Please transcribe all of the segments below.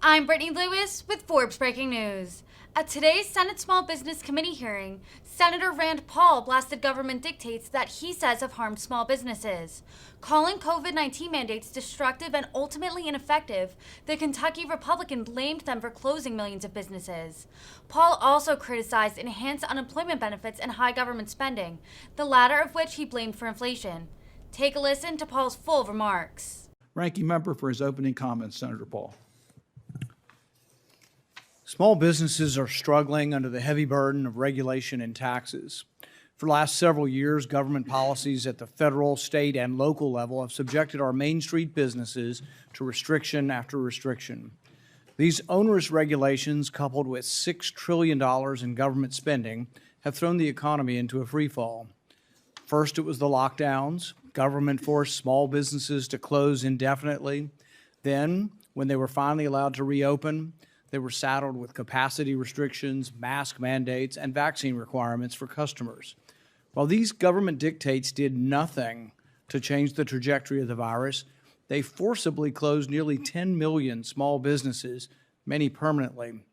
I'm Brittany Lewis with Forbes Breaking News. At today's Senate Small Business Committee hearing, Senator Rand Paul blasted government dictates that he says have harmed small businesses. Calling COVID-19 mandates destructive and ultimately ineffective, the Kentucky Republican blamed them for closing millions of businesses. Paul also criticized enhanced unemployment benefits and high government spending, the latter of which he blamed for inflation. Take a listen to Paul's full remarks. Ranking member for his opening comments, Senator Paul. Small businesses are struggling under the heavy burden of regulation and taxes. For the last several years, government policies at the federal, state, and local level have subjected our Main Street businesses to restriction after restriction. These onerous regulations, coupled with $6 trillion in government spending, have thrown the economy into a freefall. First, it was the lockdowns. Government forced small businesses to close indefinitely. Then, when they were finally allowed to reopen, they were saddled with capacity restrictions, mask mandates, and vaccine requirements for customers. While these government dictates did nothing to change the trajectory of the virus, they forcibly closed nearly 10 million small businesses, many permanently.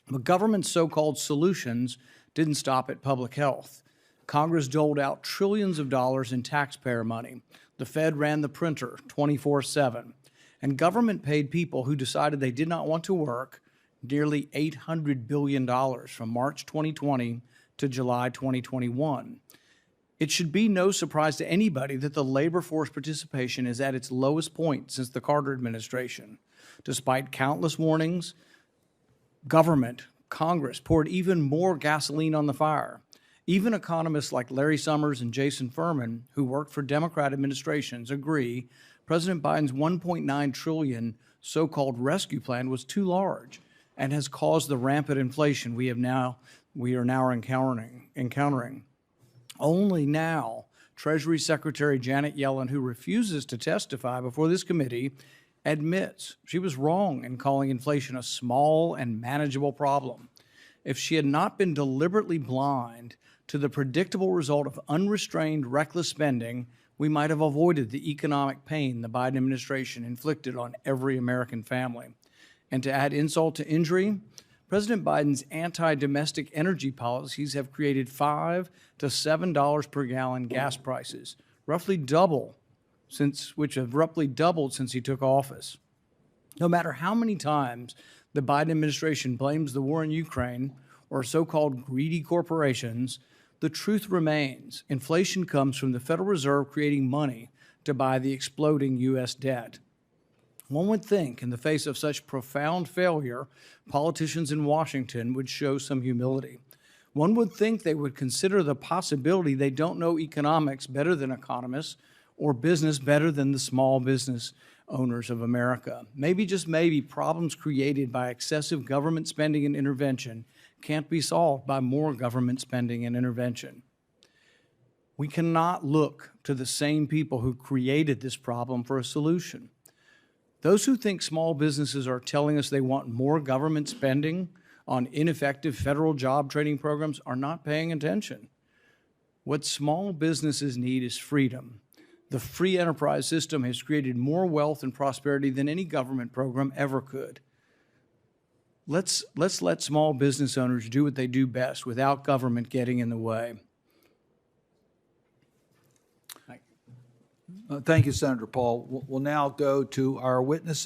But government's so-called solutions didn't stop at public health. Congress doled out trillions of dollars in taxpayer money. The Fed ran the printer 24/7. And government paid people who decided they did not want to work nearly $800 billion from March 2020 to July 2021. It should be no surprise to anybody that the labor force participation is at its lowest point since the Carter administration. Despite countless warnings, Congress poured even more gasoline on the fire. Even economists like Larry Summers and Jason Furman, who worked for Democrat administrations, agree President Biden's $1.9 trillion so-called rescue plan was too large and has caused the rampant inflation we are now encountering. Only now, Treasury Secretary Janet Yellen, who refuses to testify before this committee, admits she was wrong in calling inflation a small and manageable problem. If she had not been deliberately blind to the predictable result of unrestrained, reckless spending, we might have avoided the economic pain the Biden administration inflicted on every American family. And to add insult to injury, President Biden's anti-domestic energy policies have created $5 to $7 per gallon gas prices, which have roughly doubled since he took office. No matter how many times the Biden administration blames the war in Ukraine or so-called greedy corporations, the truth remains. Inflation comes from the Federal Reserve creating money to buy the exploding U.S. debt. One would think, in the face of such profound failure, politicians in Washington would show some humility. One would think they would consider the possibility they don't know economics better than economists or business better than the small business owners of America. Maybe, just maybe, problems created by excessive government spending and intervention can't be solved by more government spending and intervention. We cannot look to the same people who created this problem for a solution. Those who think small businesses are telling us they want more government spending on ineffective federal job training programs are not paying attention. What small businesses need is freedom. The free enterprise system has created more wealth and prosperity than any government program ever could. Let's let small business owners do what they do best without government getting in the way. Thank you, Senator Paul. We'll now go to our witnesses.